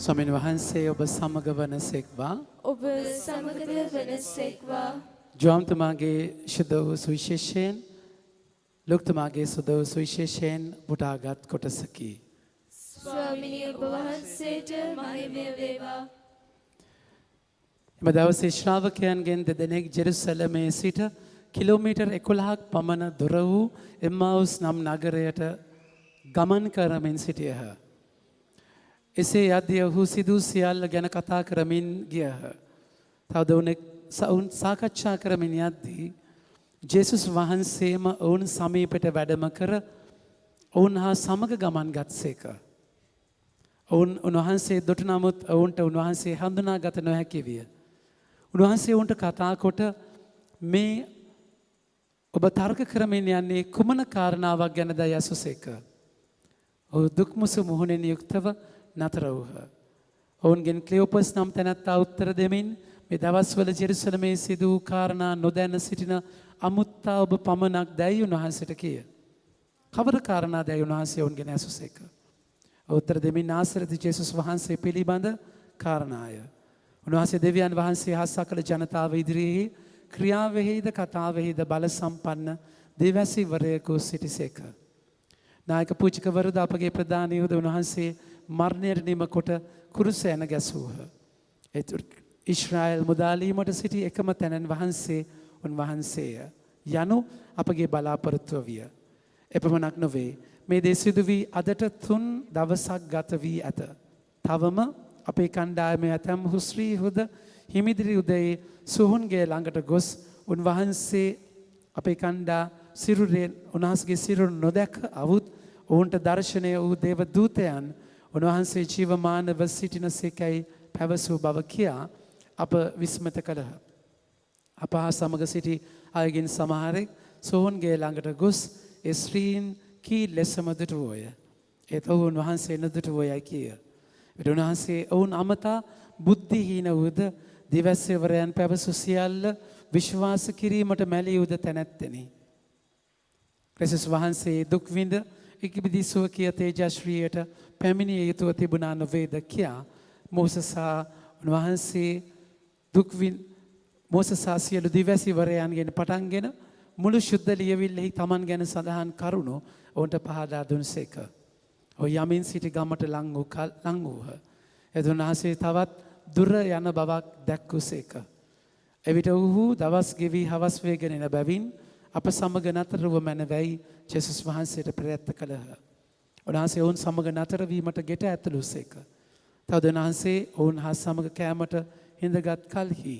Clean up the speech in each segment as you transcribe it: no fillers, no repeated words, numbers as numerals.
ස්වාමීන් වහන්සේ ඔබ සමග වනසෙක්වා ඔබ සමගද වනසේක්වා. ජෝම්තුමාගේ ශුද්ධ වූ සුවිශේෂයෙන් ලොක්තුමාගේ සුද්ධ වූ සුවිශේෂයෙන් පුටාගත් කොටසකි. ස්වාමිනී ඔබ වහන්සේට මහිමය වේවා. එම දවසේ ශ්‍රාවකයන්ගෙන් දෙදෙනෙක් ජෙරුසලමේ සිට කිලෝමීටර් 11ක් පමණ දුර වූ එම්මාවුස් නම් නගරයට ගමන් කරමින් සිටියහ. එසේ යද්දී ඔහු සිදු සියල්ල ගැන කතා කරමින් ගියහ. තවද ඔවුන් සාකච්ඡා කරමින් යද්දී ජේසුස් වහන්සේම ඔවුන් සමීපයට වැඩම කර ඔවුන් හා සමග ගමන් ගත්සේක. උන්වහන්සේ දුටු නමුත් ඔවුන්ට උන්වහන්සේ හඳුනාගත නොහැකි විය. උන්වහන්සේ ඔවුන්ට කතා කොට මේ ඔබ තර්ක කරමින් යන්නේ කුමන කාරණාවක් ගැනද යසුසේක. ඔහු දුක්මුසු මුහුණෙන් යුක්තව නතර වූහ. ඔවුන්ගෙන් ක්ලියෝපස් නම් තැනැත්තා උත්තර දෙමින් මේ දවස්වල ජෙරුසලමේ සිදු වූ කාරණා නොදැන සිටින අමුත්තා ඔබ පමණක් දැයි උන්වහන්සේට කීය. කවර කාරණා දැයි උන්වහන්සේ ඔවුන්ගෙන් ඇසුසේක. උත්තර දෙමින් නාසරෙත ජේසුස් වහන්සේ පිළිබඳ කාරණාය. උන්වහන්සේ දෙවියන් වහන්සේ හා සකල ජනතාව ඉදිරියේ ක්‍රියාවෙහිද කතාවෙහිද බල සම්පන්න දෙවැසිවරයෙකු සිටිසේක. නායක පූජකවරුද අපගේ ප්‍රධානීහුද උන්වහන්සේ මරණයට නිම කොට කුරුස යන ගැසූහ. ඊශ්‍රායල් මුදාලීමට සිටි එකම තැනන් වහන්සේ උන්වහන්සේය යනු අපගේ බලාපොරොත්තුව විය. එපමණක් නොවේ මේ දේ සිදු වී අදට 3 දවසක් ගත වී ඇත. තවම අපේ කණ්ඩායමේ ඇතැම්හු ශ්‍රීහුද හිමිදිරි උදයේ සුහුන්ගේ ළඟට ගොස් උන්වහන්සේ අපේ කණ්ඩා සිරුරෙන් උන්වහන්සේගේ සිරුර නොදැක අවුත් ඔවුන්ට දර්ශනය වූ දේව දූතයන් උන්වහන්සේ ජීවමානව සිටිනසේකයි පැවසූ බව කියා අප විස්මත කළහ. අප හා සමග සිටි අයගෙන් සමහරෙක් සොහොන්ගේ ළඟට ගොස් ඒ ස්ත්‍රීන් කී ලෙසම දුටුවෝය. ඒත් ඔවුන් වහන්සේ නොදුටුවෝයයි කීය. උන්වහන්සේ ඔවුන් අමතා බුද්ධිහීන වූද දිවැස්සවරයන් පැවසු සියල්ල විශ්වාස කිරීමට මැලී වූද තැනැත්තෙනි. ක්‍රිස්තුස් වහන්සේ දුක් විඳ ඉක්බිදිසුව කිය තේජශ්‍රීයට පැමිණිය යුතුව තිබුණා නොවේද කියා මෝසසා උන්වහන්සේ මෝසසා සියලු දිවැසිවරයන්ගෙන් පටන්ගෙන මුළු ශුද්ධ ලියවිල්ලෙහි තමන් ගැන සඳහන් කරුණු ඔවුන්ට පහදා දුන්සේක. ඔහු යමින් සිටි ගමට ලං වූහ. එද උන්වහන්සේ තවත් දුර යන බවක් දැක්වූසේක. එවිට ඔහු දවස් ගෙවී හවස් වේගෙන එන බැවින් අප සමග නතර වූ මැනවැයි ජේසුස් වහන්සේට ප්‍රයත්න කළහ. උන්වහන්සේ ඔවුන් සමග නතර වීමට ගෙට ඇතුළුසේක. තවද උන්වහන්සේ ඔවුන් හා සමග කෑමට හිඳගත් කලෙහි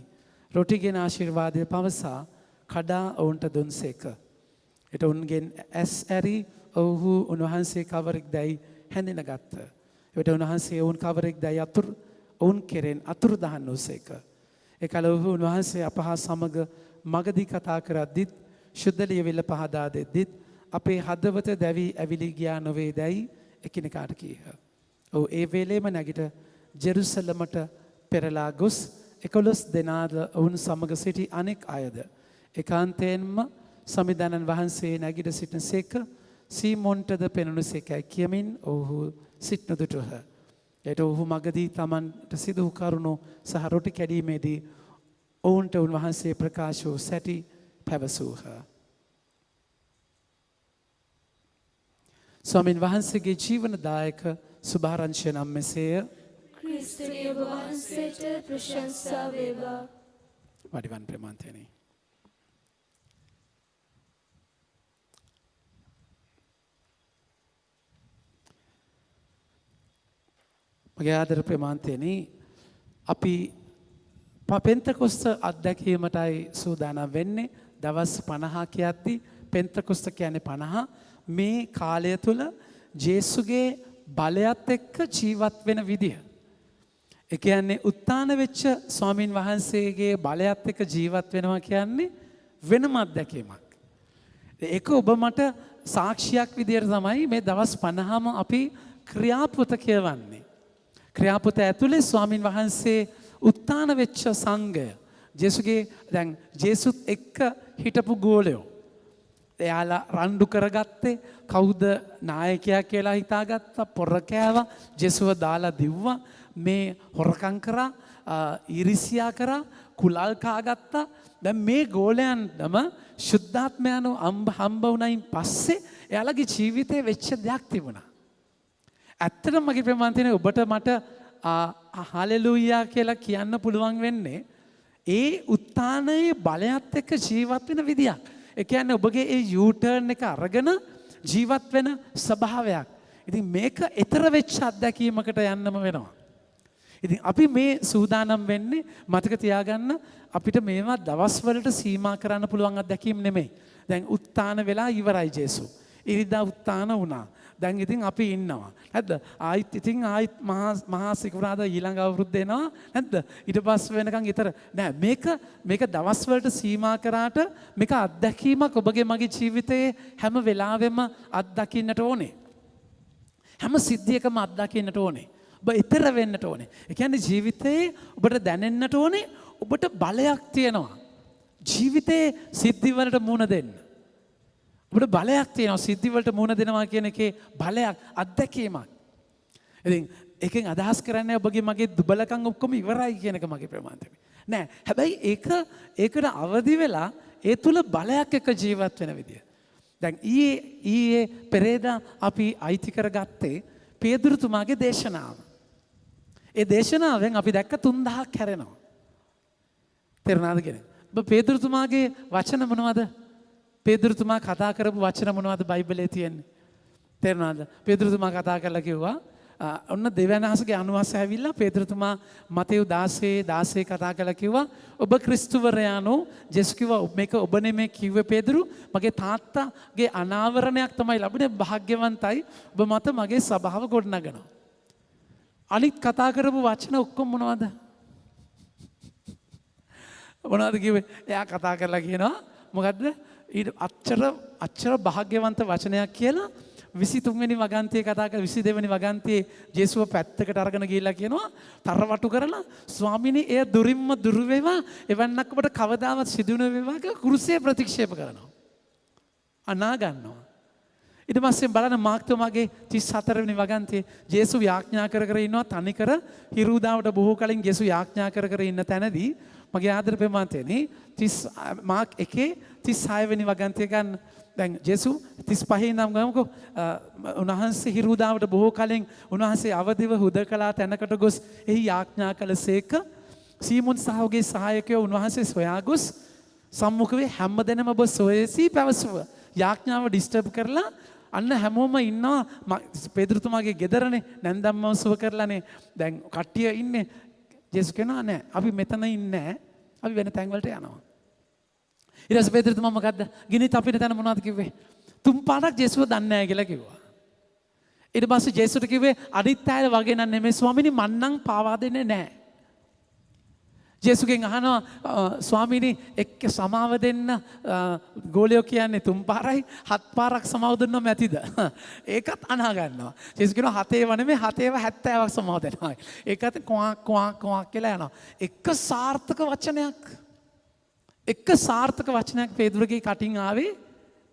රොටිගෙන ආශිර්වාදය පවසා කඩා ඔවුන්ට දුන්සේක. එට උන්ගෙන් ඇස් ඇරි ඔවුහු උන්වහන්සේ කවරෙක් දැයි හැඳින ගත්ත. එවිට උන්වහන්සේ ඔවුන් කවරෙක් දැයි ඔවුන් කෙරෙන් අතුරුදහන් වූසේක. එකල ඔහු උන්වහන්සේ අප හා සමග මගදී කතා කරද්දිත් ශුද්ධ ලියවිල්ල පහදා දෙද්දිත් අපේ හදවත දැවි ඇවිලි ගියා නොවේ දැයි එකිනෙකාට කීහ. ඔහු ඒ වේලේම නැගිට ජෙරුසලමට පෙරලා ගොස් 11 දෙනාද ඔවුන් සමග සිටි අනෙක් අයද ඒකාන්තයෙන්ම සමිඳානන් වහන්සේ නැගිට සිටිනසේක සීමොන්ටද පෙනුණුසේකයි කියමින් ඔහු සිටනු දුටුහ. එයට ඔහු මගදී තමන්ට සිදු වූ කරුණු සහ රොටි කැඩීමේදී ඔවුන්ට උන්වහන්සේ ප්‍රකාශ වූ සැටි පැවසූහ. ස්වාමීන් වහන්සේගේ ජීවනදායක සුභාරංචිය නම් මෙසේය. ක්‍රිස්තුනි ඔබ වහන්සේට ප්‍රශංසා වේවා. වඩිවන් ප්‍රමාන්තයනි. මගේ ආදර ප්‍රමාන්තයනි අපි පෙන්තකොස්ත අත්දැකීමටයි සූදානම් වෙන්නේ. දවස් 50 කියද්දී පෙන්තකොස්ත කියන්නේ 50 මේ කාලය තුල ජේසුගේ බලයත් එක්ක ජීවත් වෙන විදිය. ඒ කියන්නේ උත්තාන වෙච්ච ස්වාමින් වහන්සේගේ බලයත් එක්ක ජීවත් වෙනවා කියන්නේ වෙනම අත්දැකීමක්. ඒක ඔබ මට සාක්ෂියක් විදියට තමයි මේ දවස් 50ම අපි ක්‍රියාපොත කියවන්නේ. ක්‍රියාපොත ඇතුලේ ස්වාමින් වහන්සේ උත්තාන වෙච්ච සංඝය ජේසුගේ දැන් ජේසුත් එක්ක හිටපු ගෝලයෝ එයාලා රණ්ඩු කරගත්තේ කවුද නායකයා කියලා හිතාගත්තා. පොර කෑවා, ජේසුව දාලා දිව්වා. මේ හොරකම් කරා, ඉරිසියා කරා, කුලල් කාගත්තා. දැන් මේ ගෝලයන්ටම ශුද්ධාත්මයන්ව හම්බ වුණයින් පස්සේ එයාලගේ ජීවිතේ වෙච්ච දෙයක් තිබුණා. ඇත්තටම මගේ ප්‍රමාන්තනේ ඔබට මට හලෙලූයා කියලා කියන්න පුළුවන් වෙන්නේ ඒ උත්ථානයේ බලයත් එක්ක ජීවත් වෙන විදියක්. ඒ කියන්නේ ඔබගේ ඒ U-turn එක අරගෙන ජීවත් වෙන ස්වභාවයක්. ඉතින් මේක ඊතර වෙච්ච අත්දැකීමකට යන්නම වෙනවා. ඉතින් අපි මේ සූදානම් වෙන්නේ මතක තියාගන්න අපිට මේවා දවස් වලට සීමා කරන්න පුළුවන් අත්දැකීම් නෙමෙයි. දැන් උත්ථාන වෙලා ඉවරයි ජේසු. ඉරිදා උත්ථාන වුණා. දැන් ඉතින් අපි ඉන්නවා. නැද්ද? ආයිත් මහා සිකුරාදා ඊළඟ අවුරුද්ද එනවා. නැද්ද? ඊට පස්සේ වෙනකන් ඊතර නෑ මේක දවස් වලට සීමා කරාට මේක අත්දැකීමක් ඔබගේ මගේ ජීවිතයේ හැම වෙලාවෙම අත්දකින්නට ඕනේ. හැම සිද්ධියකම අත්දකින්නට ඕනේ. ඔබ ඊතර වෙන්නට ඕනේ. ඒ කියන්නේ ජීවිතේ ඔබට දැනෙන්නට ඕනේ ඔබට බලයක් තියෙනවා. ජීවිතේ සිද්ධි වලට මුහුණ දෙන්න. ඔබට බලයක් තියෙනවා සිද්ධි වලට මුහුණ දෙනවා කියන එකේ බලයක් අත්දැකීමක්. ඉතින් එකෙන් අදහස් කරන්නේ ඔබගේ මගේ දුබලකම් ඔක්කොම ඉවරයි කියන එක මගේ ප්‍රමාණය. නෑ. හැබැයි ඒකට අවදි වෙලා ඒ තුල බලයක් එක්ක ජීවත් වෙන විදිය. දැන් ඊයේ පෙරේදා අපි අයිති කරගත්තේ පේදුරුතුමාගේ දේශනාව. ඒ දේශනාවෙන් අපි දැක්ක 3000ක් හැරෙනවා. තේරුණාද කියන්නේ? ඔබ පේදුරුතුමාගේ වචන මොනවද? පේදුරුතුමා කතා කරපු වචන මොනවද බයිබලයේ තියෙන්නේ? තේරුණාද? පේදුරුතුමා කතා කරලා කිව්වා ඔන්න දෙවනාසගේ අනුවාස ඇවිල්ලා පේදුරුතුමා මතෙව් 16 කතා කරලා කිව්වා ඔබ ක්‍රිස්තුවරයානෝ ජේසුස් කිව්වා මේක ඔබ නෙමෙයි කිව්වේ පේදුරු මගේ තාත්තාගේ අනාවරණයක් තමයි ලැබුණේ භාග්‍යවන්තයි ඔබ මත මගේ සභාව ගොඩනගනවා. අනිත් කතා කරපු වචන ඔක්කොම මොනවද? මොනවද කිව්වේ? එයා කතා කරලා කියනවා මොකද්ද? ඊට අච්චර භාග්‍යවන්ත වචනයක් කියලා 23 වෙනි වගන්තියේ කතා කර 22 වෙනි වගන්තියේ ජේසුව පැත්තකට අරගෙන ගිහිල්ලා කියනවා තරවටු කරලා ස්වාමිනේ එය දුරින්ම දුර වේවා එවන්නක් ඔබට කවදාවත් සිදු නොවේවා කියලා කුරුසිය ප්‍රතික්ෂේප කරනවා. අනා ගන්නවා. ඊට පස්සේ බලන්න මාර්ක්තුමාගේ 34 වෙනි වගන්තියේ ජේසු යාඥා කර ඉන්නවා තනිකර හිරුදාවට බොහෝ කලින් ජේසු යාඥා කර ඉන්න තැනදී මගේ ආදර ප්‍රමාණතේනේ මාර්ක් 1:36 වෙනි වගන්තිය ගන්න. දැන් ජේසු 35 ඉඳන් ගමුකෝ උන්වහන්සේ හිරුදාවට බොහෝ කලින් උන්වහන්සේ අවදිව හුදකලා තැනකට ගොස් එහි යාඥා කළසේක සීමොන් සහෝගේ සහායකයෝ උන්වහන්සේ සොයා ගොස් සම්මුඛයේ හැමදෙනම ඔබ සොයසී පැවසුව යාඥාව ඩිස්ටර්බ් කරලා අන්න හැමෝම ඉන්නවා පේදුරුතුමාගේ ගෙදරනේ නැන්දම්මව සුව කරලානේ දැන් කට්ටිය ඉන්නේ ජේසු කියනවා නෑ අපි මෙතන ඉන්නේ නෑ අපි වෙන තැන් වලට යනවා. ඊට පස්සේ පේදුරුතුමා මොකද්ද? ගිනි තපින තැන මොනවද කිව්වේ? 3 පාරක් ජේසුව දන්නේ නැහැ කියලා කිව්වා. ඊට පස්සේ ජේසුට කිව්වේ අනිත් අය වගේ නන් නෙමෙයි ස්වාමීනි මන් නම් පාවා දෙන්නේ නැහැ. ජේසුගෙන් අහනවා ස්වාමීනි එක්ක සමාව දෙන්න ගෝලියෝ කියන්නේ 3 පාරයි 7 පාරක් සමාව දුන්නොත් ඇතිද? ඒකත් අනා ගන්නවා. ජේසු කියනවා 7 නෙමෙයි 7 70ක් සමාව දෙනවා. ඒකත් කොක් කියලා යනවා. එක සාර්ථක වචනයක් එක සාර්ථක වචනයක් පේදුරුගේ කටින් ආවේ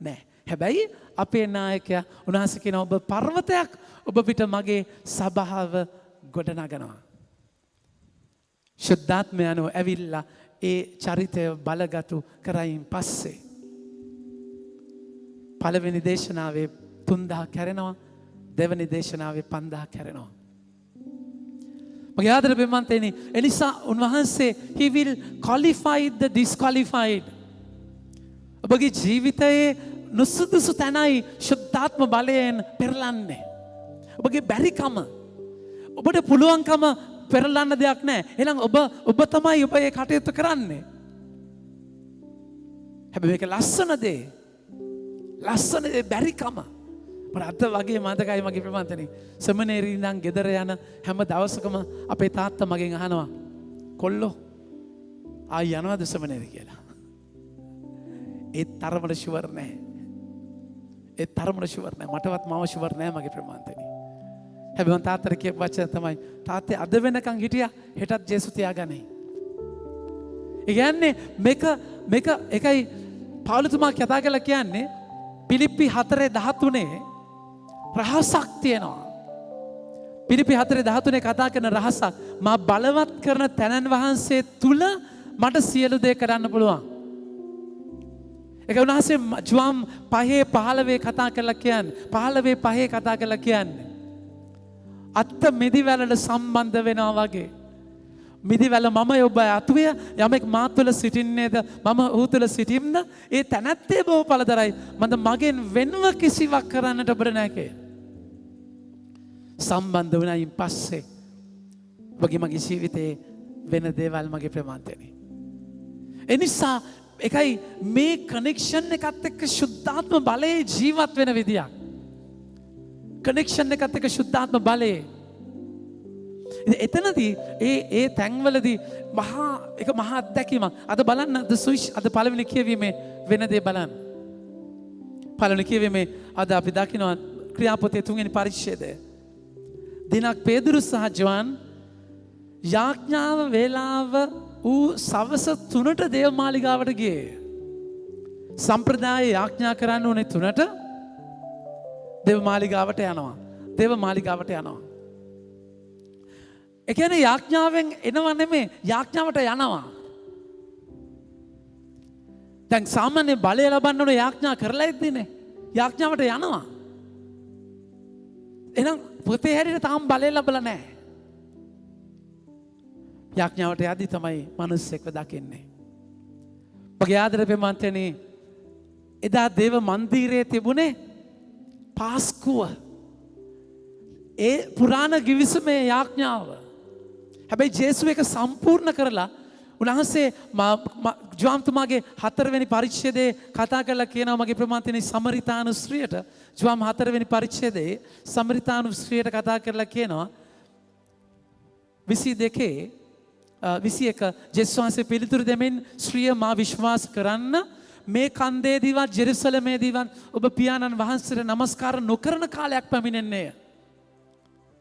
නැහැ. හැබැයි අපේ නායකයා උන්වහන්සේ කියනවා ඔබ පර්වතයක් ඔබ පිට මගේ සභාව ගොඩනගනවා. ශුද්ධාත්මයන්ව ඇවිල්ලා ඒ චරිතය බලගතු කරයින් පස්සේ පළවෙනි දේශනාවේ 3000 කැරෙනවා දෙවෙනි දේශනාවේ 5000 කැරෙනවා. මගේ ආදර බෙමන්තේනි එනිසා උන්වහන්සේ he will qualify the disqualified. ඔබගේ ජීවිතයේ නුසුදුසු තැනයි ශුද්ධාත්ම බලයෙන් පෙරලන්නේ. ඔබගේ බැරිකම ඔබට පුළුවන්කම පෙරලන්න දෙයක් නැහැ. එහෙනම් ඔබ තමයි ඔබ ඒ කටයුතු කරන්නේ. හැබැයි මේක ලස්සන දේ බැරිකම. මට අද වගේ මතකයි මගේ ප්‍රමාණතනේ සෙමිනේරි ඉඳන් ගෙදර යන හැම දවසකම අපේ තාත්තා මගෙන් අහනවා කොල්ලෝ ආයි යනවද සෙමිනේරි කියලා. ඒ තරමට ෂුවර් නැහැ. මටවත් මාව ෂුවර් නැහැ මගේ ප්‍රමාණතනේ. හැබැයි මම තාත්තට කියපු වචන තමයි තාත්තේ අද වෙනකන් හිටියා හෙටත් ජේසු තියාගන්නේ. ඒ කියන්නේ මේක එකයි පවුලතුමා කතා කරලා කියන්නේ පිලිප්පි 4:13 රහසක් තියෙනවා. පිරිපි 4:13 කතා කරන රහසක් මා බලවත් කරන තැනන් වහන්සේ තුල මට සියලු දේ කරන්න පුළුවන්. ඒක උන්වහන්සේ ජුවම් 5:15 කතා කරලා කියන්නේ 15:5 කතා කරලා කියන්නේ අත්ත මිදිවැලට සම්බන්ධ වෙනවා වගේ. මිදිවැල මම ඔබ අතුවේ යමෙක් මා තුළ සිටින්නේද මම ඔහු තුළ සිටින්ද ඒ තැනැත්තේ බොහෝ ඵලදරයි මන්ද මගෙන් වෙනව කිසිවක් කරන්නට ඔබට නැහැ. සම්බන්ධ වුණායින් පස්සේ ඔබගේ මගේ ජීවිතේ වෙන දේවල් මගේ ප්‍රමාන්තනේ. එනිසා එකයි මේ කනෙක්ෂන් එකත් එක්ක ශුද්ධාත්ම බලයේ ජීවත් වෙන විදියක්. කනෙක්ෂන් එකත් එක්ක ශුද්ධාත්ම බලයේ එතනදී ඒ තැන්වලදී මහා අත්දැකීමක්. අද බලන්න අද පළවෙනි කියවීමේ වෙන දේ බලන්න. පළවෙනි කියවීමේ අද අපි දකිනවා ක්‍රියාපොතේ 3 වෙනි පරිච්ඡේදය. දිනක් පේදුරු සහ ජෝන් යාඥාව වේලාව ඌ සවස 3ට දේවමාලිගාවට ගියේ. සම්ප්‍රදාය යාඥා කරන්න ඕනේ 3ට දේවමාලිගාවට යනවා. දේවමාලිගාවට යනවා. ඒ කියන්නේ යාඥාවෙන් එනව නෙමෙයි යාඥාවට යනවා. දැන් සාමාන්‍ය බලය ලබන්න ඕනේ යාඥා කරලා ඉද්දිනේ. යාඥාවට යනවා. එහෙනම් පොතේ හැටියට තාම බලය ලැබලා නැහැ. යාඥාවට යද්දි තමයි මිනිස්සෙක්ව දකින්නේ. මගේ ආදර ප්‍රේමන්තනේ එදා දේව මන්දිරයේ තිබුණේ පාස්කුව. ඒ පුරාණ ගිවිසුමේ යාඥාව. හැබැයි ජේසුස් එක සම්පූර්ණ කරලා උන්වහන්සේ ජෝම්තුමාගේ 4 වෙනි පරිච්ඡේදයේ කතා කරලා කියනවා මගේ ප්‍රමාන්තනේ සමරිතානු ස්ත්‍රියට ජෝම් 4 වෙනි පරිච්ඡේදයේ සමරිතානු ස්ත්‍රියට කතා කරලා කියනවා 22 21 ජේසුස් වහන්සේ පිළිතුරු දෙමින් ස්ත්‍රිය මා විශ්වාස කරන්න මේ කන්දේදීවත් ජෙරුසලමේදීවත් ඔබ පියාණන් වහන්සේට නමස්කාර නොකරන කාලයක් පැමිණෙන්නේය.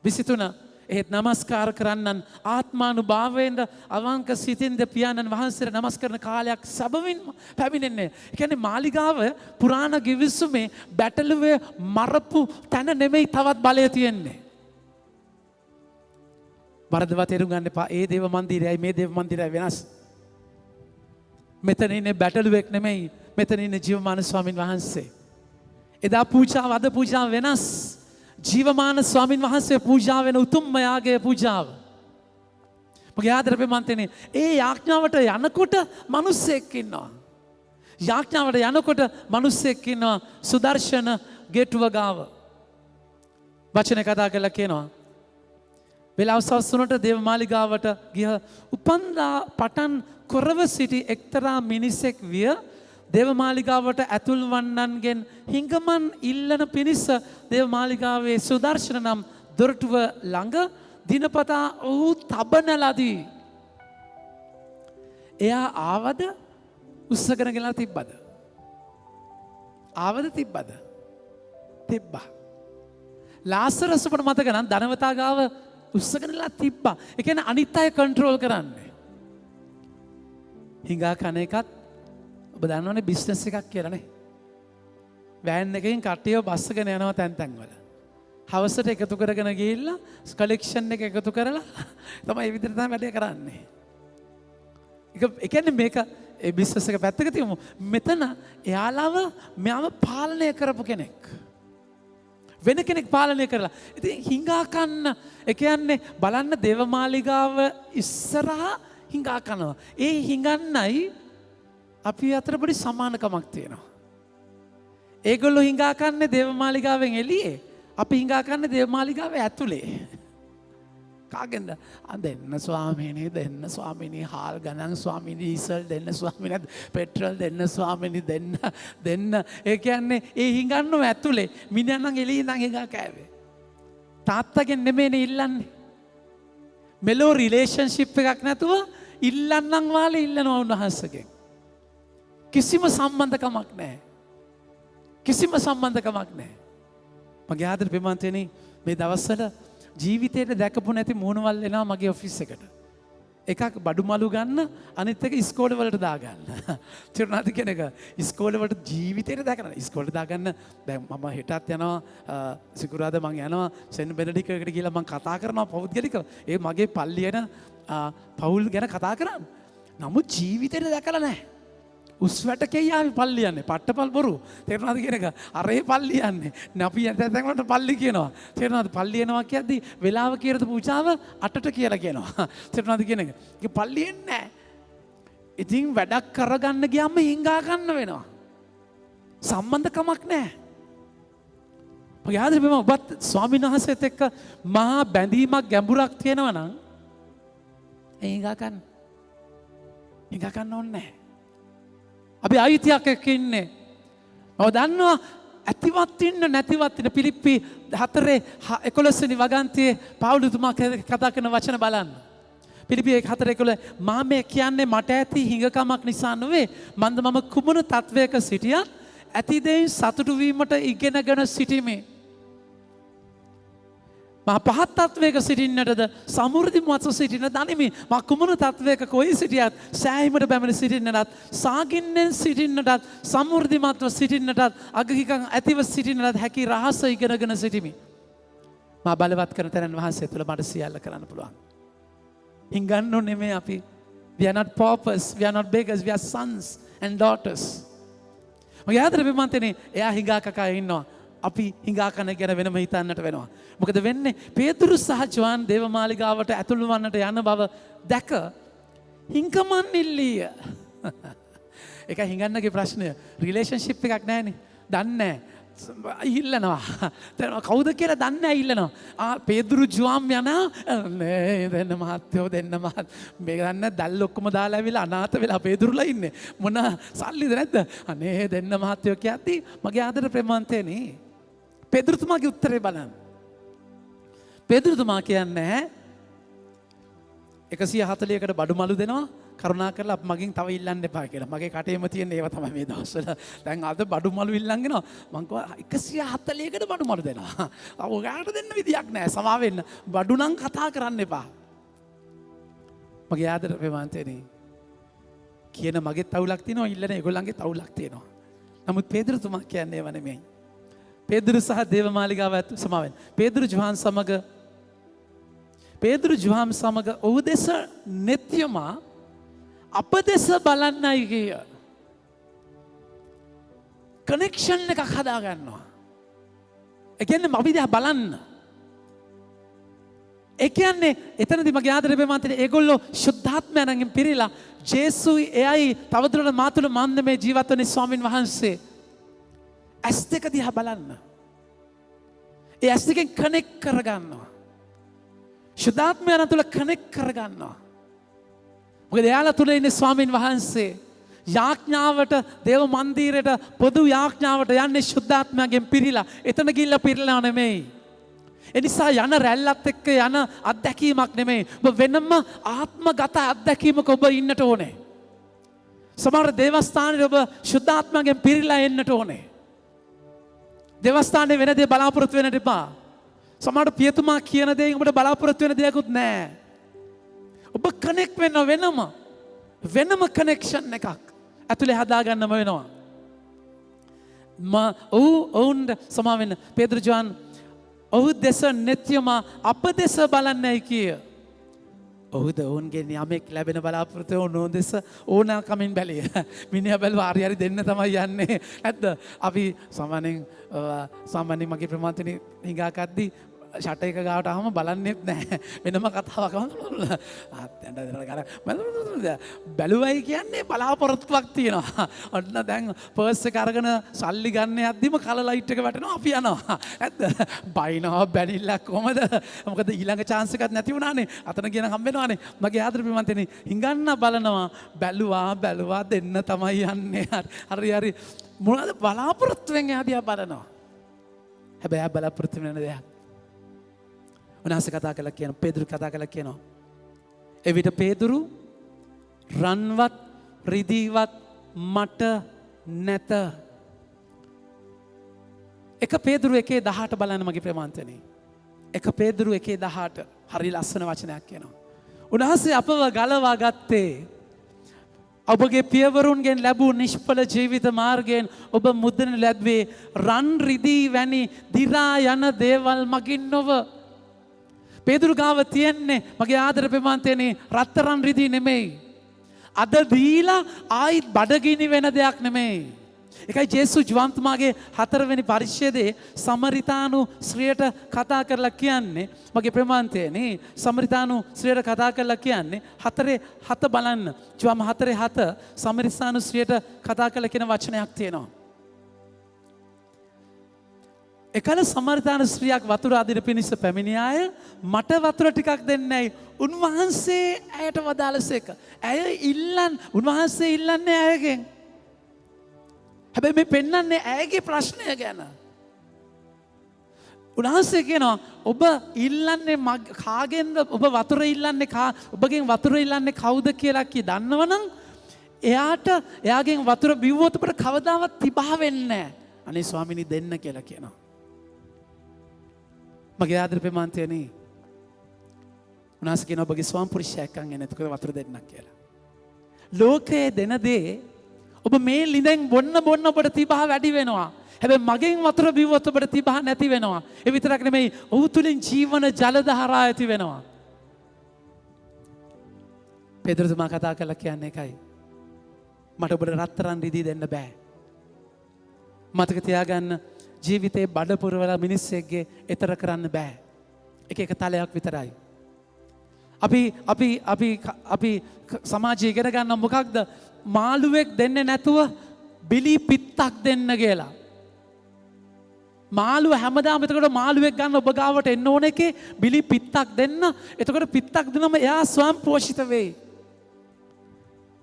23 එහෙත් නමස්කාර කරන්නන් ආත්මානුභාවයෙන්ද අවංක සිතින්ද පියාණන් වහන්සේට නමස්කරන කාලයක් සැබවින්ම පැමිණෙන්නේ. ඒ කියන්නේ මාලිගාව පුරාණ ගිවිසුමේ බැටළුවේ මරපු තැන නෙමෙයි තවත් බලය තියෙන්නේ. වරදවා තේරුම් ගන්න එපා. ඒ දේව මන්දිරයයි මේ දේව මන්දිරයයි වෙනස්. මෙතන ඉන්නේ බැටළුවෙක් නෙමෙයි. මෙතන ඉන්නේ ජීවමාන ස්වාමින් වහන්සේ. එදා පූජාව අද පූජාව වෙනස්. ජීවමාන ස්වාමින් වහන්සේ පූජා වෙන උතුම්ම යාගයේ පූජාව. මගේ ආදර ප්‍රේමන්තනේ ඒ යාඥාවට යනකොට මිනිස්සෙක් ඉන්නවා. යාඥාවට යනකොට මිනිස්සෙක් ඉන්නවා සුදර්ශන ගේට්ටුව ගාව. වචනේ කතා කරලා කියනවා. වෙලාව සවස් 3ට දේවමාලිගාවට ගිය උපන්දා පටන් කොරව සිටි එක්තරා මිනිසෙක් විය. දේවමාලිගාවට ඇතුල් වන්නන්ගෙන් හිඟමන් ඉල්ලන පිණිස දේවමාලිගාවේ සුදර්ශන නම් දොරටුව ළඟ දිනපතා ඔහු තබන ලදී. එයා ආවද උස්සගෙන ගෙනලා තිබ්බද? ආවද තිබ්බද? තිබ්බා. ලාසරස් අපට මතක නම් ධනවතා ගාව උස්සගෙනලා තිබ්බා. ඒ කියන්නේ අනිත් අය කන්ට්‍රෝල් කරන්නේ. හිඟා කන එකත් ඔබ දන්නවනේ බිස්නස් එකක් කියලා නේ. වෑන් එකකින් කට්ටියව බස්සගෙන යනවා තැන් තැන් වල. හවසට එකතු කරගෙන ගිහිල්ලා කලෙක්ෂන් එක එකතු කරලා තමයි මේ විදිහට තමයි වැඩේ කරන්නේ. ඒ කියන්නේ මේක ඒ බිස්නස් එක පැත්තක තියමු. මෙතන එයාලව මෙයාව පාලනය කරපු කෙනෙක්. වෙන කෙනෙක් පාලනය කරලා. ඉතින් හිඟා කන්න ඒ කියන්නේ බලන්න දේවමාලිගාව ඉස්සරහා හිඟා කනවා. ඒ හිඟන්නයි අපි අතර පොඩි සමානකමක් තියෙනවා. ඒගොල්ලෝ හිඟා කන්නේ දේවමාලිගාවෙන් එළියේ. අපි හිඟා කන්නේ දේවමාලිගාවේ ඇතුලේ. කාගෙන්ද? දෙන්න ස්වාමීනි දෙන්න ස්වාමීනි හාල් ගණන් ස්වාමීනි ඩීසල් දෙන්න ස්වාමීනි පෙට්‍රල් දෙන්න ස්වාමීනි දෙන්න. ඒ කියන්නේ ඒ හිඟන්නෝ ඇතුලේ. මිනිහා නම් එළියේ ඉඳන් හිඟා කෑවේ. තාත්තගෙන් නෙමෙයිනේ ඉල්ලන්නේ. මෙලෝ රිලේෂන්ෂිප් එකක් නැතුව ඉල්ලන්නම් වාලේ ඉල්ලනවා උන්වහන්සේගෙන්. කිසිම සම්බන්ධකමක් නැහැ. කිසිම සම්බන්ධකමක් නැහැ. මගේ ආදර ප්‍රේමන්තනේ මේ දවස්වල ජීවිතේට දැකපු නැති මූණවල් එනවා මගේ ඔෆිස් එකට. එකක් බඩු මලු ගන්න අනිත් එක ඉස්කෝලේ වලට දාගන්න. තේරුණාද කියන එක? ඉස්කෝලේ වලට ජීවිතේට දාගන්න. ඉස්කෝලේ දාගන්න දැන් මම හෙටත් යනවා සිකුරාදා මම යනවා සෙන් බෙනඩික් එකට ගිහලා මම කතා කරනවා පෞද්ගලිකව. ඒ මගේ පල්ලියන පවුල් ගැන කතා කරන්නේ. නමුත් ජීවිතේට දැකලා නැහැ. උස් වැටකේ යාවි පල්ලි යන්නේ. පට්ටපල් බොරු. තේරුණාද කියන එක? අරේ පල්ලි යන්නේ. අපි දැන් වලට පල්ලි කියනවා. තේරුණාද? පල්ලි එනවා කියද්දි වෙලාව කියලාද පූජාව 8ට කියලා කියනවා. තේරුණාද කියන එක? ඒක පල්ලි එන්නේ නැහැ. ඉතින් වැඩක් කරගන්න ගියාම හිඟා ගන්න වෙනවා. සම්බන්ධකමක් නැහැ. මගේ ආදරේ මම ඔබත් ස්වාමීන් වහන්සේත් එක්ක මහා බැඳීමක් ගැඹුරක් තියෙනවා නම් හිඟා ගන්න. හිඟා ගන්න ඕනේ නැහැ. අපි අයිතියක් එක්ක ඉන්නේ. ඔබ දන්නවා ඇතිවත් ඉන්න නැතිවත් ඉන්න පිලිප්පි 4:11 වෙනි වගන්තියේ පවුලුතුමා කතා කරන වචන බලන්න. පිලිප්පි 4:11 මා මේ කියන්නේ මට ඇති හිඟකමක් නිසා නෙවෙයි. මම කුමන තත්වයක සිටියත් ඇති දෙයින් සතුටු වීමට ඉගෙනගෙන සිටිමි. මා පහත් තත්වයක සිටින්නටද සමෘද්ධිමත්ව සිටින දනිමි. මා කුමන තත්වයක කොයි සිටියත් සෑහීමට බැමණ සිටින්නටත් සාගින්නෙන් සිටින්නටත් සමෘද්ධිමත්ව සිටින්නටත් අගහිකම් ඇතිව සිටින්නටත් හැකි රහස ඉගෙනගෙන සිටිමි. මා බලවත් කරන තැනන් වහන්සේ තුළ මට සියල්ල කරන්න පුළුවන්. හිඟන්න නෙමෙයි අපි. We are not paupers, we are not beggars, we are sons and daughters. මගේ ආදරේ පින්වත්නි, එයා හිඟා කකා ඉන්නවා. අපි හිඟා කන ගැන වෙනම හිතන්නට වෙනවා. මොකද වෙන්නේ පේතුරු සහ ජෝන් දේවමාලිගාවට ඇතුළු වන්නට යන බව දැක හිඟමන් ඉල්ලීය. ඒක හිඟන්නගේ ප්‍රශ්නය. රිලේෂන්ෂිප් එකක් නැහැනේ. දන්නේ නැහැ. ඉල්ලනවා. දැන් කවුද කියලා දන්නේ නැහැ ඉල්ලනවා. පේතුරු ජෝන් යනවා. නේ දෙන්න මහත්තයෝ දෙන්න මහත්. මේක දන්නේ දැල් ඔක්කොම දාලා ඇවිල්ලා අනාථ වෙලා පේතුරුලා ඉන්නේ. මොන සල්ලිද නැද්ද? අනේ දෙන්න මහත්තයෝ කියද්දි මගේ ආදර ප්‍රේමවන්තයනේ පේතුරුතුමාගේ උත්තරේ බලන්න. පේතුරුතුමා කියන්නේ 140කට බඩු මලු දෙනවා කරුණා කරලා මගෙන් තව ඉල්ලන්න එපා කියලා. මගේ කටේම තියෙන ඒවා තමයි මේ දවස්වල. දැන් අද බඩු මලු ඉල්ලන්ගෙනවා. මං කිව්වා 140කට බඩු මලු දෙනවා. ඔයාලට දෙන්න විදියක් නැහැ. සමා වෙන්න. බඩු නම් කතා කරන්න එපා. මගේ ආදර ප්‍රේමවන්තයනි කියන මගේ තවුලක් තියෙනවා ඉල්ලන ඒගොල්ලන්ගේ තවුලක් තියෙනවා. නමුත් පේතුරුතුමා කියන්නේ ඒව නෙමෙයි. පේදුරු සහ දේවමාලිගාව ඇතු සමාවෙන්. පේදුරු ජුහාම් සමග ඔහු දෙස නෙත්‍යමා අප දෙස බලන්නයි කිය. කනෙක්ෂන් එකක් හදාගන්නවා. ඒ කියන්නේ අපි දිහා බලන්න. ඒ කියන්නේ එතනදී මගේ ආදරේ ප්‍රේමවන්තනි ඒගොල්ලෝ ශුද්ධාත්මයන්ගෙන් පිරීලා ජේසුයි එයයි තවදුරටත් මාතුල මන්දමේ ජීවත් වෙන ස්වාමින් වහන්සේ ඇස් දෙක දිහා බලන්න. ඒ ඇස් දෙකෙන් කනෙක්ට් කරගන්නවා. ශුද්ධාත්මයන් තුළ කනෙක්ට් කරගන්නවා. මොකද එයාලා තුළ ඉන්නේ ස්වාමින් වහන්සේ. යාඥාවට දේව මන්දිරයට පොදු යාඥාවට යන්නේ ශුද්ධාත්මයෙන් පිරීලා. එතන ගිහිල්ලා පිරීලා නෙමෙයි. ඒ නිසා යන රැල්ලත් එක්ක යන අත්දැකීමක් නෙමෙයි. ඔබ වෙනම ආත්මගත අත්දැකීමක ඔබ ඉන්නට ඕනේ. සමහර දේවස්ථානයේ ඔබ ශුද්ධාත්මයෙන් පිරීලා එන්නට ඕනේ. දේවස්ථානයේ වෙන දේ බලාපොරොත්තු වෙන්න එපා. සමහරට පියතුමා කියන දේෙන් ඔබට බලාපොරොත්තු වෙන දෙයක්වත් නැහැ. ඔබ කනෙක්ට් වෙන්න වෙනම කනෙක්ෂන් එකක් ඇතුලේ හදාගන්නම වෙනවා. ඔවුන් සමා වෙන්න පේතුරු ජෝන් ඔහු දෙස නෙත්‍යම අප දෙස බලන්නයි කිය. ඔහුද ඔවුන්ගේ යමෙක් ලැබෙන බලාපොරොත්තු ඕනෝ දෙස ඕනකමින් බැලිය. මිනිහා බැලුවා හරි දෙන්න තමයි යන්නේ. නැද්ද? අපි සාමාන්‍යයෙන් මගේ ප්‍රමාණතනේ හිඟාකද්දි ෂට එක ගාවට ආවම බලන්නෙත් නැහැ. වෙනම කතාවක් බැලුවයි කියන්නේ බලාපොරොත්තුවක් තියෙනවා. ඔන්න දැන් පර්ස් එක අරගෙන සල්ලි ගන්න යද්දිම කල ලයිට් එක වැටෙනවා අපි යනවා. නැද්ද? බයිනවා බැනිල්ලක් කොහමද? මොකද ඊළඟ chance එකක් නැති වුණානේ. අතන කියන හම්බ වෙනවානේ. මගේ ආදර ප්‍රේමන්තනේ හිඟන්න බලනවා. බැලුවා දෙන්න තමයි යන්නේ. හරි මොනවද බලාපොරොත්තුෙන් එහා බලනවා. හැබැයි බලාපොරොත්තු වෙන දෙයක් උන්වහන්සේ කතා කළා කියන පේදුරු කතා කළා කියනවා. එවිට පේදුරු රන්වත් රිදීවත් මට නැත. එක පේදුරු 1:18 බලන්න මගේ ප්‍රේමවන්තනේ. එක පේදුරු 1:18 හරි ලස්සන වචනයක් කියනවා. උන්වහන්සේ අපව ගලවා ගත්තේ ඔබගේ පියවරුන්ගෙන් ලැබූ නිෂ්ඵල ජීවිත මාර්ගයෙන් ඔබ මුදන ලැබුවේ රන් රිදී වැනි දි รา යන දේවල් මගින් නොව. පේදුරු ගාව තියෙන්නේ මගේ ආදර ප්‍රමාන්තයනේ රත්තරන් රිදී නෙමෙයි. අද දීලා ආයිත් බඩගිනි වෙන දෙයක් නෙමෙයි. ඒකයි ජේසු ජුවන්තුමාගේ 4 වෙනි පරිච්ඡේදයේ සමරිතානු ස්ත්‍රියට කතා කරලා කියන්නේ මගේ ප්‍රමාන්තයනේ සමරිතානු ස්ත්‍රියට කතා කරලා කියන්නේ 4:7 බලන්න. ජුවම් 4:7 සමරිතානු ස්ත්‍රියට කතා කරලා කියන වචනයක් තියෙනවා. එකල සමරිතානු ස්ත්‍රියක් වතුර අදින පිණිස පැමිණියාය. මට වතුර ටිකක් දෙන්නයි. උන්වහන්සේ ඇයට වදාළසේක. උන්වහන්සේ ඉල්ලන්නේ ඇයගෙන්. හැබැයි මේ පෙන්වන්නේ ඇයගේ ප්‍රශ්නය ගැන. උන්වහන්සේ කියනවා ඔබ ඉල්ලන්නේ කාගෙන්ද? ඔබ වතුර ඉල්ලන්නේ ඔබගෙන් වතුර ඉල්ලන්නේ කවුද කියලා දන්නවනම් එයාගෙන් වතුර බිව්වොත් ඔබට කවදාවත් තිබහ වෙන්නේ නැහැ. අනේ ස්වාමිනී දෙන්න කියලා කියනවා. මගේ ආදර ප්‍රමාන්තයනේ උන්වහන්සේ කියනවා ඔබගේ ස්වාම පුරුෂයා එක්කන් එන්න එතකොට වතුර දෙන්නක් කියලා. ලෝකයේ දෙන දේ ඔබ මේ ලිඳෙන් බොන්න ඔබට තිබහ වැඩි වෙනවා. හැබැයි මගෙන් වතුර බිව්වොත් ඔබට තිබහ නැති වෙනවා. ඒ විතරක් නෙමෙයි ඔහු තුලින් ජීවන ජල දහරා ඇති වෙනවා. පෙදරතුමා කතා කළා කියන්නේ ඒකයි. මට ඔබට රත්තරන් රිදී දෙන්න බෑ. මතක තියාගන්න ජීවිතේ බඩ පුරවලා මිනිස්සෙක්ගේ ඈතර කරන්න බෑ. එක තලයක් විතරයි. අපි සමාජයේ ඉගෙන ගන්න මොකක්ද? මාළුවෙක් දෙන්නේ නැතුව බිලි පිත්තක් දෙන්න කියලා. මාළුව හැමදාම එතකොට මාළුවෙක් ගන්න ඔබ ගාවට එන්න ඕන එකේ බිලි පිත්තක් දෙන්න. එතකොට පිත්තක් දුනම එයා ස්වයං පෝෂිත වෙයි.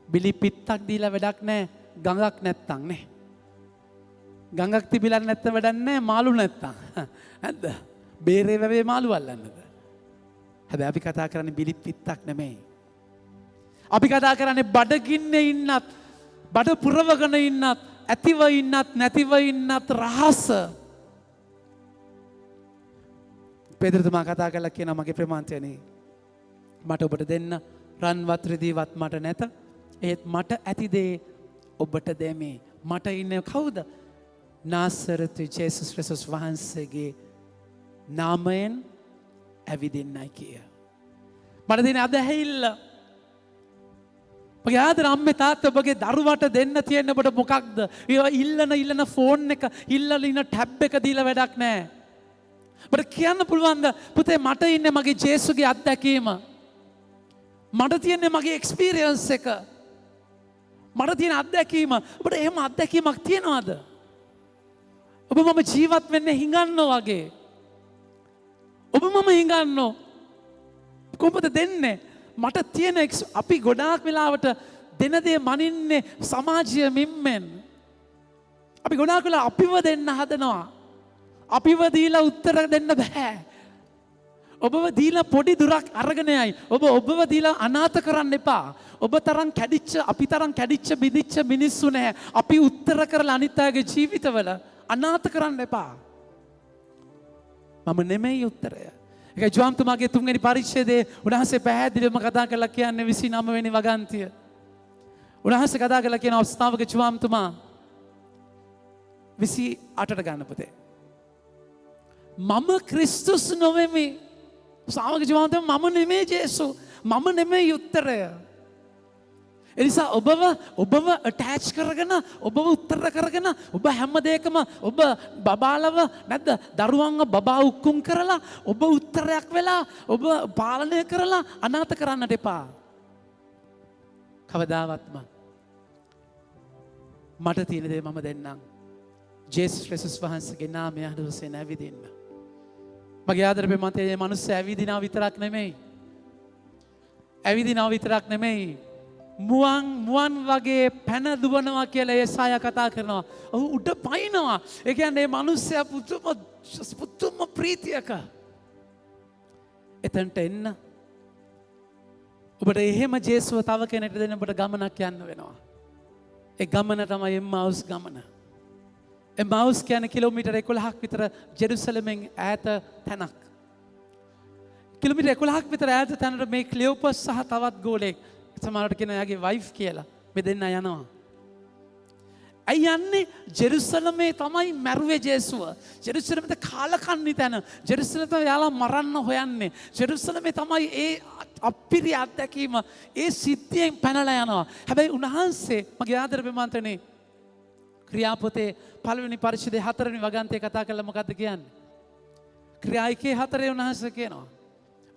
බිලි පිත්තක් දීලා වැඩක් නැහැ ගඟක් නැත්තම් නේ. ගඟක් තිබිලා නැත්නම් වැඩක් නැහැ මාළු නැත්තම්. නැද්ද? බේරේ වැවේ මාළු අල්ලන්නද? හැබැයි අපි කතා කරන්නේ බිලි පිත්තක් නෙමෙයි. අපි කතා කරන්නේ බඩගින්නේ ඉන්නත්, බඩ පුරවගෙන ඉන්නත්, ඇතිව ඉන්නත්, නැතිව ඉන්නත් රහස. පෙදරතුමා කතා කරලා කියනවා මගේ ප්‍රමාන්තයනේ මට ඔබට දෙන්න රන් වතුරදීවත් මට නැත. ඒත් මට ඇති දේ ඔබට දෙමි. මට ඉන්නේ කවුද? නාසරතු ජේසුස් ක්‍රිස්තුස් වහන්සේගේ නාමයෙන් ඇවිදින්නයි කිය. මට දෙන අදහැල්ල මගේ ආදර අම්මේ තාත්තා ඔබගේ දරුවට දෙන්න තියෙන ඔබට මොකක්ද? ඒවා ඉල්ලන ෆෝන් එක ඉල්ලන ටැබ් එක දීලා වැඩක් නැහැ. ඔබට කියන්න පුළුවන්ද පුතේ මට ඉන්නේ මගේ ජේසුගේ අත්දැකීම. මට තියෙන්නේ මගේ එක්ස්පීරියන්ස් එක. මට තියෙන අත්දැකීම. ඔබට එහෙම අත්දැකීමක් තියනවද? ඔබ මම ජීවත් වෙන්නේ හිඟන්නෝ වගේ. ඔබ මම හිඟන්නෝ. කොහොමද දෙන්නේ? මට තියෙන අපි ගොඩාක් වෙලාවට දෙන දේ මනින්නේ සමාජය මිම්මෙන්. අපි ගොඩාක් වෙලා අපිව දෙන්න හදනවා. අපිව දීලා උත්තර දෙන්න බෑ. ඔබව දීලා පොඩි දුරක් අරගෙන යයි. ඔබව දීලා අනාථ කරන්න එපා. ඔබ තරම් කැඩිච්ච අපි තරම් කැඩිච්ච බිදිච්ච මිනිස්සු නැහැ. අපි උත්තර කරලා අනිත් අයගේ ජීවිතවල අනාථ කරන්න එපා. මම නෙමෙයි උත්තරය. ඒක ජෝම්තුමාගේ 3 වෙනි පරිච්ඡේදයේ උන්වහන්සේ පැහැදිලිවම කතා කරලා කියන්නේ 29 වෙනි වගන්තිය. උන්වහන්සේ කතා කරලා කියන අවස්ථාවක ජෝම්තුමා 28ට ගන්න පුතේ. මම ක්‍රිස්තුස් නොවෙමි. සාමක ජෝම්තුමා මම නෙමෙයි ජේසු. මම නෙමෙයි උත්තරය. එනිසා ඔබව ඇටච් කරගෙන ඔබව උත්තර කරගෙන ඔබ හැම දෙයකම ඔබ බබාලව නැද්ද දරුවන්ව බබා උක්කුම් කරලා ඔබ උත්තරයක් වෙලා ඔබ පාලනය කරලා අනාථ කරන්නට එපා. කවදාවත්ම මට තියෙන දේ මම දෙන්නම්. ජේසුස් ක්‍රිස්තුස් වහන්සේගේ නාමය අනුසෙන් ඇවිදින්න. මගේ ආදරේ මතයේ මිනිස්සු ඇවිදිනා විතරක් නෙමෙයි. ඇවිදිනා විතරක් නෙමෙයි. මුවන් වගේ පැන දුවනවා කියලා යෙසායා කතා කරනවා. ඔහු උඩ පයින්නවා. ඒ කියන්නේ මේ මිනිස්සයා පුදුම ප්‍රීතියක. එතනට එන්න. ඔබට එහෙම ජේසුව තව කෙනෙක්ට දෙන්න ඔබට ගමනක් යන්න වෙනවා. ඒ ගමන තමයි එම්මාවුස් ගමන. එම්මාවුස් කියන්නේ කිලෝමීටර් 11ක් විතර ජෙරුසලමෙන් ඈත තැනක්. කිලෝමීටර් 11ක් විතර ඈත තැනට මේ ක්ලියෝපස් සහ තවත් ගෝලෙක් සමහරට කියන එයාගේ වයිෆ් කියලා මේ දෙන්න යනවා. ඇයි යන්නේ? ජෙරුසලමේ තමයි මැරුවේ ජේසුව. ජෙරුසලමේ කාලකන්ණි තැන. ජෙරුසලමේ යාලා මරන්න හොයන්නේ. ජෙරුසලමේ තමයි ඒ අපිරි අත්දැකීම ඒ සිද්ධියෙන් පැනලා යනවා. හැබැයි උන්වහන්සේ මගේ ආදර බෙමන්තනේ ක්‍රියාපොතේ පළවෙනි පරිච්ඡේදයේ 4 වෙනි වගන්තිය කතා කරලා මොකද්ද කියන්නේ? ක්‍රියා 1:4 උන්වහන්සේ කියනවා.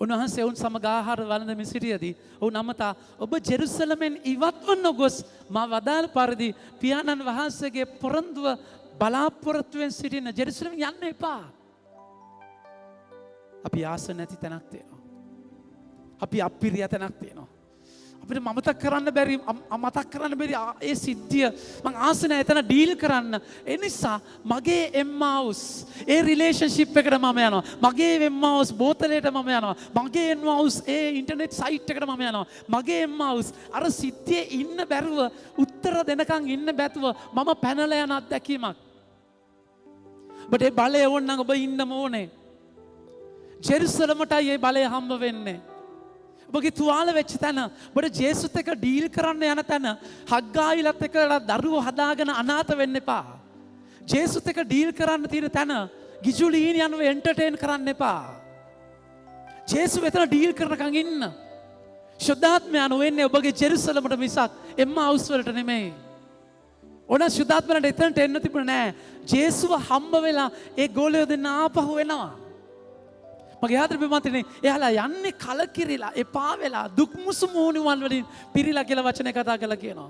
උන්වහන්සේ ඔවුන් සමග ආහාර වළඳමින් සිටියදී ඔවුන් අමතා ඔබ ජෙරුසලමෙන් ඉවත්වන්න ගොස් මා වදාළ පරිදි පියාණන් වහන්සේගේ පොරොන්දුව බලාපොරොත්තුවෙන් සිටින ජෙරුසලම යන්න එපා. අපි ආස නැති තැනක් තියෙනවා. අපි අපිරිය තැනක් තියෙනවා. අපිට මතක් කරන්න බැරි ඒ සිද්ධිය මං ආස නැහැ එතන ඩීල් කරන්න. ඒ නිසා මගේ එම්මාවුස් ඒ රිලේෂන්ෂිප් එකට මම යනවා. මගේ එම්මාවුස් බෝතලයට මම යනවා. මගේ එම්මාවුස් ඒ ඉන්ටර්නෙට් සයිට් එකට මම යනවා. මගේ එම්මාවුස් අර සිද්ධියේ ඉන්න බැරුව උත්තර දෙනකන් ඉන්න බැතුව මම පැනලා යන අත්දැකීමක්. ඔබට ඒ බලය ඕනනම් ඔබ ඉන්නම ඕනේ. ජෙරුසලමටයි ඒ බලය හම්බ වෙන්නේ. ඔබගේ තුවාල වෙච්ච තැන, ඔබට ජේසුත් එක්ක ඩීල් කරන්න යන තැන, හග්ගායිලත් එක්ක දරුවෝ හදාගෙන අනාථ වෙන්න එපා. ජේසුත් එක්ක ඩීල් කරන්න තියෙන තැන, ගිජුලීන් යනුව එන්ටර්ටේන් කරන්න එපා. ජේසු එතන ඩීල් කරනකන් ඉන්න. ශුද්ධාත්මයන් වෙන්නේ ඔබගේ ජෙරුසලමට මිසක් එම්මාවුස් වලට නෙමෙයි. ඕන ශුද්ධාත්මයන්ට එතනට එන්න තිබුණේ නැහැ. ජේසුව හම්බ වෙලා ඒ ගෝලයෝ දෙන්න ආපහු එනවා. මගේ ආදර බෙමන්තනේ එයාලා යන්නේ කලකිරිලා එපා වෙලා දුක් මුසු මෝහුණුවල් වලින් පිරීලා කියලා වචනේ කතා කරලා කියනවා.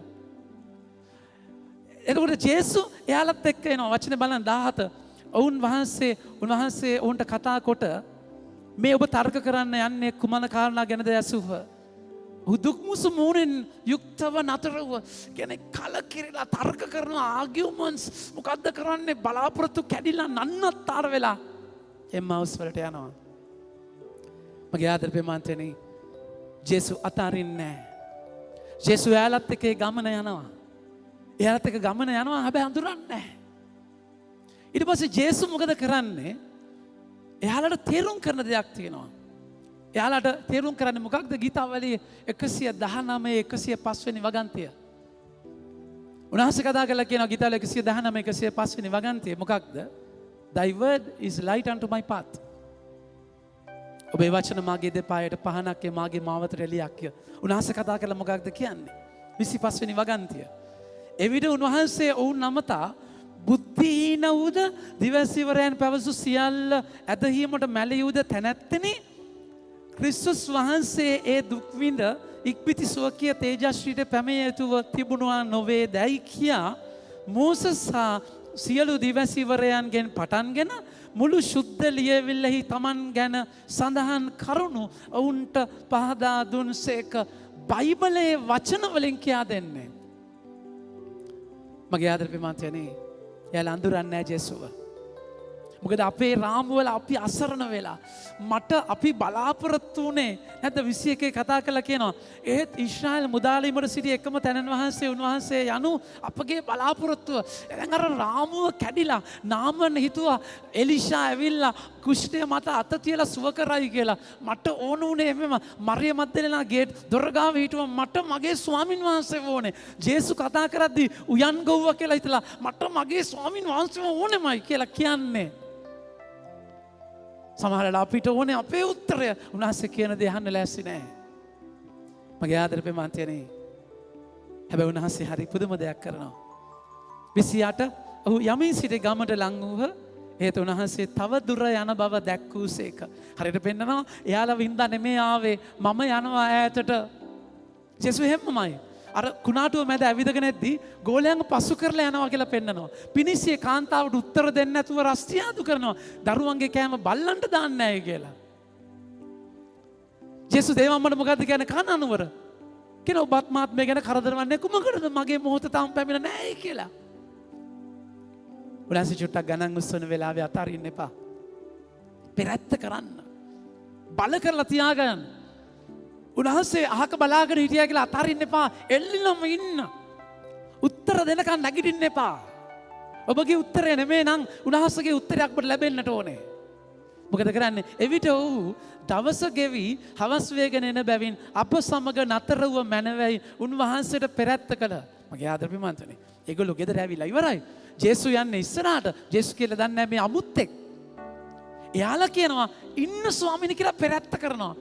එතකොට ජේසු එයාලත් එක්ක එනවා. වචනේ බලන්න 17. උන්වහන්සේ ඔවුන්ට කතා කොට මේ ඔබ තර්ක කරන්න යන්නේ කුමන කාරණා ගැනද ඇසුව. දුක් මුසු මෝහුණෙන් යුක්තව නතරව කියන්නේ කලකිරිලා තර්ක කරන ආගියුමන්ට්ස් මොකද්ද කරන්නේ බලාපොරොත්තු කැඩිලා නන්නත්තර වෙලා එම්මාවුස් වලට යනවා. මගේ ආදර බෙමන්තනේ ජේසු අතාරින්නේ නැහැ. ජේසු එයාලත් එක්ක ගමන යනවා. එයාලත් එක්ක ගමන යනවා හැබැයි අඳුරන්නේ නැහැ. ඊට පස්සේ ජේසු මොකද කරන්නේ? එයාලට තේරුම් කරන දෙයක් තියෙනවා. එයාලට තේරුම් කරන්නේ මොකක්ද? ගීතාවලියේ 119 105 වෙනි වගන්තිය. උන්වහන්සේ කතා කරලා කියනවා ගීතාවලියේ 119 105 වෙනි වගන්තිය මොකක්ද? Thy word is light unto my path. ඔබේ වචන මාගේ දෙපායට පහනක් මාගේ මාවතට එළියක්ය. උන්වහන්සේ කතා කරලා මොකක්ද කියන්නේ? 25 වෙනි වගන්තිය. එවිට උන්වහන්සේ ඔවුන් නමතා බුද්ධිහීන වූද දිවසිවරයන් පැවසු සියල්ල ඇදහිීමට මැලිය වූද තැනැත්තෙනි ක්‍රිස්තුස් වහන්සේ ඒ දුක් විඳ ඉක්බිති සුවකීය තේජස්ශ්‍රීට පැමිණ යුතුව තිබුණා නොවේ දැයි කියා මෝසස් හා සියලු දිවසිවරයන්ගෙන් පටන්ගෙන මුළු ශුද්ධ ලියවිල්ලෙහි තමන් ගැන සඳහන් කරුණු ඔවුන්ට පහදා දුන්සේක. බයිබලයේ වචන වලින් කියා දෙන්නේ. මගේ ආදර බෙමන්තනේ එයාලා අඳුරන්නේ නැහැ ජේසුව. මොකද අපේ රාමුවල අපි අසරණ වෙලා මට අපි බලාපොරොත්තු වුණේ නැත්ද 21 කතා කරලා කියනවා ඒත් ඊශ්‍රායල් මුදාලීමට සිටි එකම තැනන් වහන්සේ උන්වහන්සේ යනු අපගේ බලාපොරොත්තුව. දැන් අර රාමුව කැඩිලා නාමන් හිතුවා එලිෂා ඇවිල්ලා කුෂ්ඨය මත අත තියලා සුව කරයි කියලා. මට ඕන උනේ එමෙම මරිය මද්දලේනා ගේට් දොර ගාව හිටුවා මට මගේ ස්වාමින් වහන්සේ ඕනේ. ජේසු කතා කරද්දී උයන් ගොව්වා කියලා හිතලා මට මගේ ස්වාමින් වහන්සේ ඕනෙමයි කියලා කියන්නේ. සමහරවිට අපිට ඕනේ අපේ උත්තරය උන්වහන්සේ කියන දේ අහන්න ලෑස්ති නැහැ. මගේ ආදර බෙමන්තනේ හැබැයි උන්වහන්සේ හරි පුදුම දෙයක් කරනවා. 28 ඔහු යමින් සිටි ගමට ලං වූහ. ඒත් උන්වහන්සේ තව දුර යන බව දැක්වූසේක. හරියට පෙන්නනවා එයාලා වින්දා නෙමේ ආවේ මම යනවා ඈතට. ජේසු හැමමයි අර කුණාටුව මැද ඇවිදගෙන ඇද්දි ගෝලයන්ව පසු කරලා යනවා කියලා පෙන්නනවා. පිනිසිය කාන්තාවට උත්තර දෙන්න නැතුව රස්තියාදු කරනවා. දරුවන්ගේ කෑම බල්ලන්ට දාන්නේ නැහැ කියලා. ජේසුස් දේවම්මට මොකද්ද කියන්නේ? කනනුවර. කියන ඔබත් මාත් මේ ගැන කරදරවන්නේ කුමකටද? මගේ මොහොත තාම පැමිණ නැහැ කියලා. උන්වහන්සේ චුට්ටක් ගණන් උස්සන වෙලාවේ අතාරින්න එපා. පෙරැත්ත කරන්න. බල කරලා තියාගන්න. උන්වහන්සේ අහක බලාගෙන හිටියා කියලා අතාරින්න එපා. එල්ලිලම ඉන්න. උත්තර දෙනකන් නැගිටින්න එපා. ඔබගේ උත්තරය නෙමෙයි නම් උන්වහන්සේගේ උත්තරයක් ඔබට ලැබෙන්නට ඕනේ. මොකද කරන්නේ? එවිට ඔහු දවස ගෙවි හවස් වේගෙන එන බැවින් අප සමග නතර වූ මැනවයි උන්වහන්සේට පෙරැත්ත කළ. මගේ ආදර පින්වත්නි, ඒගොල්ලෝ ගෙදර ඇවිල්ලා ඉවරයි. ජේසු යන්නේ ඉස්සරහට. ජේසු කියලා දන්නේ නැහැ මේ අමුත්තෙක්. එයාලා කියනවා ඉන්න ස්වාමීනි කියලා පෙරැත්ත කරනවා.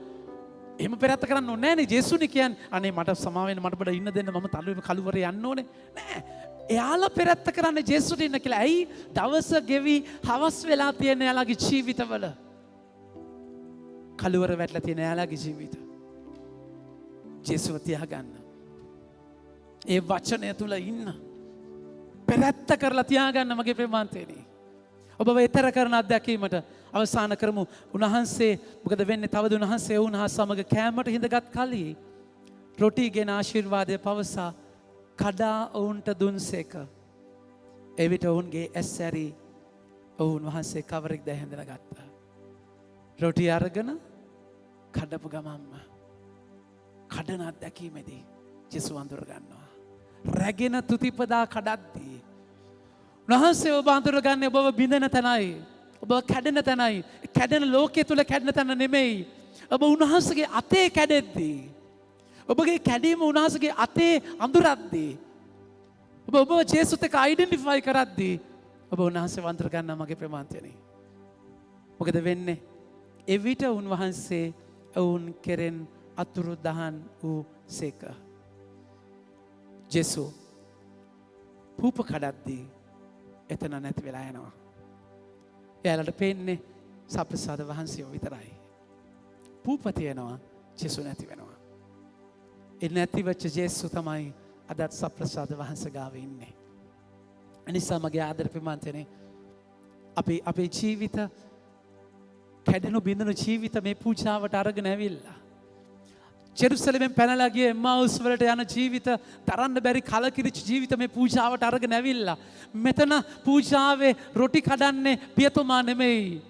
එහෙම පෙරැත්ත කරන්න ඕනේ නෑනේ. ජේසුනේ කියන්නේ අනේ මට සමාව වෙන්න මට බඩ ඉන්න දෙන්න මම තලුවේ කලුවරේ යන්න ඕනේ. නෑ. එයාලා පෙරැත්ත කරන්නේ ජේසුට ඉන්න කියලා. ඇයි? දවස ගෙවි හවස් වෙලා තියෙන එයාලගේ ජීවිතවල. කලුවර වැටලා තියෙන එයාලගේ ජීවිත. ජේසුව තියාගන්න. ඒ වචනය තුල ඉන්න. පෙරැත්ත කරලා තියාගන්න මගේ ප්‍රේමාන්තේනි. ඔබව ඊතර කරන අත්දැකීමට අවසාන කරමු. උන්වහන්සේ මොකද වෙන්නේ? තවද උන්වහන්සේ වුණා සමග කෑමට හිඳගත් කලී රොටිගෙන ආශිර්වාදය පවසා කඩා ඔවුන්ට දුන්සේක. එවිට ඔවුන්ගේ ඇස් ඇරි ඔවුන් වහන්සේ කවරෙක්ද හැඳින ගත්තා. රොටි අරගෙන කඩපු ගමම්ම කඩන අත්දැකීමේදී ජේසු අඳුර ගන්නවා. රැගෙන තුතිපදා කඩද්දී උන්වහන්සේ ඔබ අඳුරගන්නේ ඔබව බිඳෙන තැනයි. ඔබ කැඩෙන තැනයි. කැඩෙන ලෝකයේ තුල කැඩෙන තැන නෙමෙයි. ඔබ උන්වහන්සේගේ අතේ කැඩෙද්දී. ඔබගේ කැඩීම උන්වහන්සේගේ අතේ අඳුරද්දී. ඔබ ජේසුත් එක්ක අයිඩෙන්ටිෆයි කරද්දී ඔබ උන්වහන්සේ අඳුර ගන්නවා මගේ ප්‍රමාන්තයනේ. මොකද වෙන්නේ? එවිට උන්වහන්සේ ඔවුන් කෙරෙන් අතුරු දහන් වූ සේක. ජේසු පූප කඩද්දී එතන නැති වෙලා යනවා. එයාලට පේන්නේ සප්‍රසාද වහන්සේ විතරයි. පූප තියෙනවා, ජේසු නැති වෙනවා. ඒ නැතිවෙච්ච ජේසු තමයි අදත් සප්‍රසාද වහන්සේ ගාව ඉන්නේ. එනිසා මගේ ආදර ප්‍රමාන්තනේ අපේ ජීවිත කැඩෙනු බිඳෙනු ජීවිත මේ පූජාවට අරගෙන ඇවිල්ලා ජෙරුසලමෙන් පැනලා ගිය එම්මාවුස් වලට යන ජීවිත තරන්න බැරි කලකිරිච්ච ජීවිත මේ පූජාවට අරගෙන ඇවිල්ලා මෙතන පූජාවේ රොටි කඩන්නේ පියතුමා නෙමෙයි.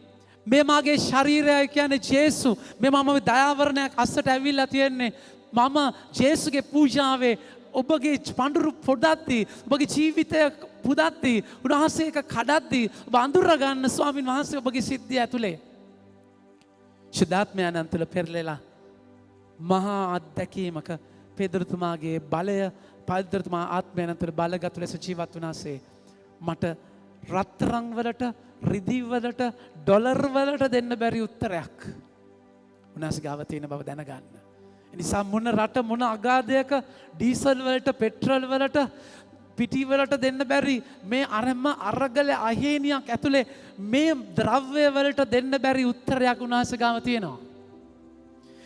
මේ මාගේ ශරීරය කියන්නේ ජේසු. මේ මම දයාවරණයක් අස්සට ඇවිල්ලා තියෙන්නේ. මම ජේසුගේ පූජාවේ ඔබගේ පඳුරු පොඩද්දී ඔබගේ ජීවිතය පුදද්දී උන්වහන්සේ එක කඩද්දී ඔබ අඳුර ගන්න ස්වාමින් වහන්සේ ඔබගේ සිද්ධිය ඇතුලේ ශුද්ධාත්මයන් තුළ පෙරලෙලා මහා අත්දැකීමක පෙදරතුමාගේ බලය පෙදරතුමා ආත්මයන් තුළ බලගත් ලෙස ජීවත් වුණාසේ මට රත්තරන් වලට රිදී වලට ඩොලර් වලට දෙන්න බැරි උත්තරයක් උන්වහන්සේ ගාව තියෙන බව දැනගන්න. ඒ නිසා මොන රට මොන අගාධයක ඩීසල් වලට පෙට්‍රල් වලට පිටි වලට දෙන්න බැරි මේ අරම අරගල අහේනියක් ඇතුලේ මේ ද්‍රව්‍ය වලට දෙන්න බැරි උත්තරයක් උන්වහන්සේ ගාව තියෙනවා.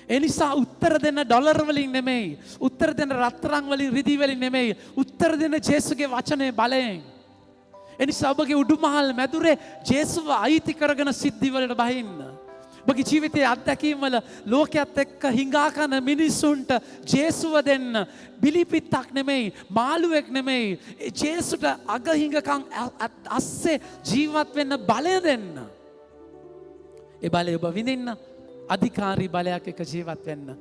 ඒ නිසා උත්තර දෙන්න ඩොලර් වලින් නෙමෙයි, උත්තර දෙන්න රත්තරන් වලින් රිදී වලින් නෙමෙයි, උත්තර දෙන්න ජේසුගේ වචනේ බලයෙන්. ඒ නිසා ඔබගේ උඩුමහල් මැදුරේ ජේසුව අයිති කරගෙන සිද්ධි වලට බහින්න. ඔබගේ ජීවිතයේ අත්දැකීම් වල ලෝකයේත් එක්ක හිඟා කන මිනිසුන්ට ජේසුව දෙන්න බිලිපිත්තක් නෙමෙයි, මාළුවෙක් නෙමෙයි, ජේසුට අග හිඟකම් අස්සේ ජීවත් වෙන්න බලය දෙන්න. ඒ බලය ඔබ විඳින්න අධිකාරී බලයක් එක ජීවත් වෙන්න.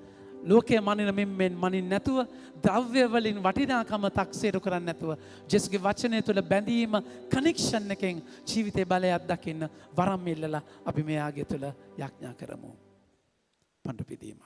ලෝකයේ මනින මෙම්මෙන් මනින් නැතුව, ද්‍රව්‍ය වලින් වටිනාකම තක්සේරු කරන්නේ නැතුව, ජේසුගේ වචනය තුළ බැඳීම කනෙක්ෂන් එකෙන් ජීවිතේ බලයක් දකින්න වරම් ඉල්ලලා අපි මෙයාගේ තුළ යාඥා කරමු. පඬු පිදීම.